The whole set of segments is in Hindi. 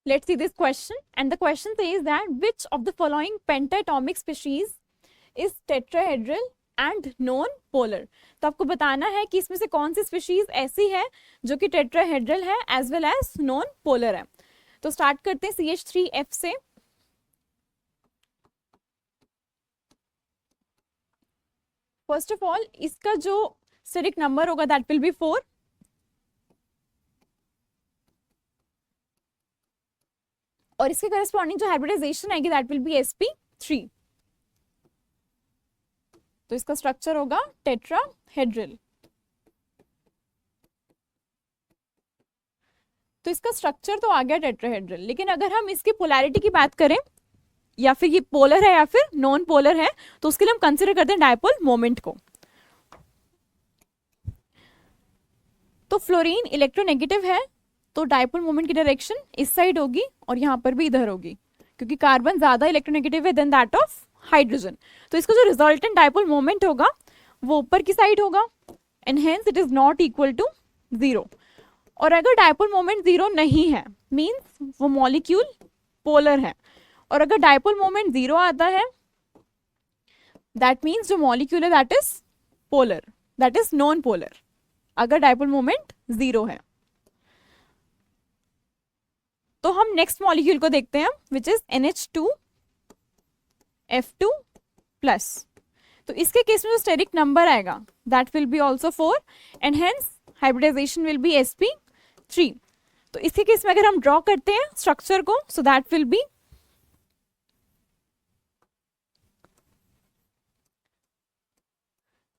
Let's see this question, and the question says that which of the following pentatomic species is tetrahedral and non polar. तो आपको बताना है कि इसमें से कौन सी स्पीशीज ऐसी है जो कि टेट्राहेड्रल है as well as non polar है. तो स्टार्ट करते हैं CH3F से. फर्स्ट ऑफ ऑल इसका जो स्टेरिक नंबर होगा दैट विल बी 4. और इसके करस्पॉन्डिंग जो हाइब्रिडाइजेशन आएगी दैट विल बी sp3. तो इसका स्ट्रक्चर होगा टेट्राहेड्रल. तो इसका स्ट्रक्चर तो आ गया टेट्राहेड्रल, लेकिन अगर हम इसकी पोलैरिटी की बात करें या फिर ये पोलर है या फिर नॉन पोलर है तो उसके लिए हम कंसीडर करते हैं डायपोल मोमेंट को. तो फ्लोरीन इलेक्ट्रोनेगेटिव है तो डायपोल मोमेंट की डायरेक्शन इस साइड होगी और यहाँ पर भी इधर होगी, क्योंकि कार्बन ज्यादा इलेक्ट्रोनेगेटिव है देन दैट ऑफ हाइड्रोजन. तो इसका जो रिजल्टेंट डायपोल मोमेंट होगा वो ऊपर की साइड होगा and hence it is not equal to 0. और अगर डायपोल मोमेंट 0 नहीं है मींस वो मॉलिक्यूल पोलर है. और अगर डायपोल मोमेंट 0 आता है दैट मींस जो मॉलिक्यूल है that is polar, that is non polar अगर डायपोल मोमेंट 0 है. तो हम नेक्स्ट मॉलिक्यूल को देखते हैं विच इज NH2F2 प्लस. तो इसके केस में जो स्टेरिक नंबर आएगा that will be also 4 and hence hybridization will be sp3. तो इसके केस में अगर हम ड्रॉ करते हैं स्ट्रक्चर को so that will B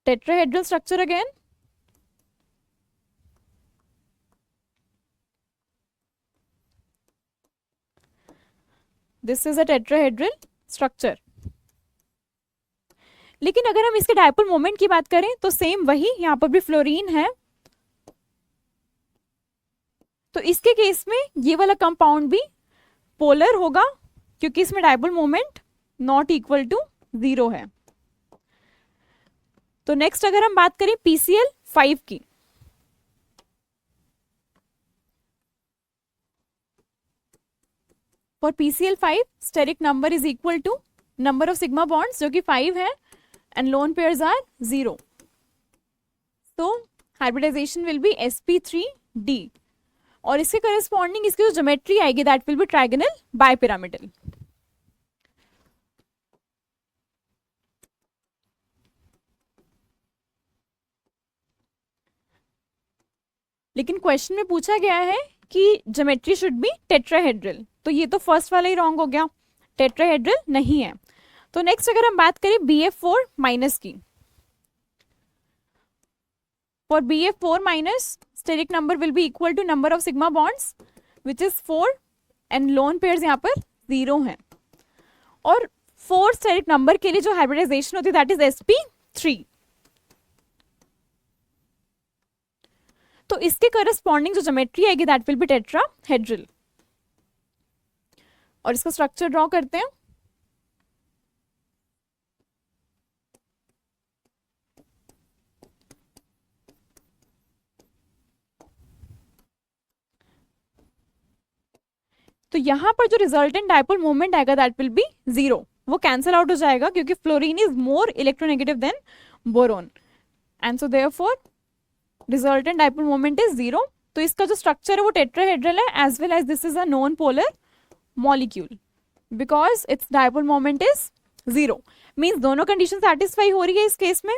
tetrahedral structure again. This is a tetrahedral structure. लेकिन अगर हम इसके डायपोल मोमेंट की बात करें तो सेम वही, यहां पर भी फ्लोरीन है. तो इसके केस में ये वाला कंपाउंड भी पोलर होगा क्योंकि इसमें dipole moment not equal to 0 है. तो नेक्स्ट अगर हम बात करें PCl5 की, for PCl5 steric number is equal to number of sigma bonds जो कि 5 है एंड लोन पेयर्स आर 0. तो हाइब्रिडाइजेशन विल बी sp3d. और इसके करस्पॉन्डिंग इसकी जो ज्योमेट्री आएगी that will B trigonal bipyramidal. लेकिन क्वेश्चन में पूछा गया है कि ज्योमेट्री शुड बी टेट्राहेड्रल, तो ये तो फर्स्ट वाला ही रॉन्ग हो गया, टेट्राहेड्रल नहीं है. तो नेक्स्ट अगर हम बात करें BF4 माइनस की, for BF4 minus steric number will be equal to number of sigma bonds which is 4 and lone pairs यहाँ पर 0 हैं. और 4 स्टेरिक नंबर के लिए जो हाइब्रिडाइजेशन होती है दैट इज sp3. तो इसके करस्पॉन्डिंग जो ज्योमेट्री आएगी दैट विल बी टेट्राहेड्रल. और इसका स्ट्रक्चर ड्रॉ करते हैं. तो यहां पर जो रिजल्टेंट डायपोल मोमेंट आएगा दैट विल बी 0. वो कैंसिल आउट हो जाएगा क्योंकि fluorine is more electronegative than boron and so therefore resultant dipole moment is 0. तो इसका जो स्ट्रक्चर है वो टेट्राहेड्रल है as well as this is a non polar molecule because its dipole moment is 0. Means दोनों कंडीशन सेटिस्फाई हो रही है इस केस में.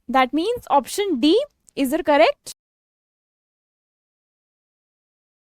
That means option D is the correct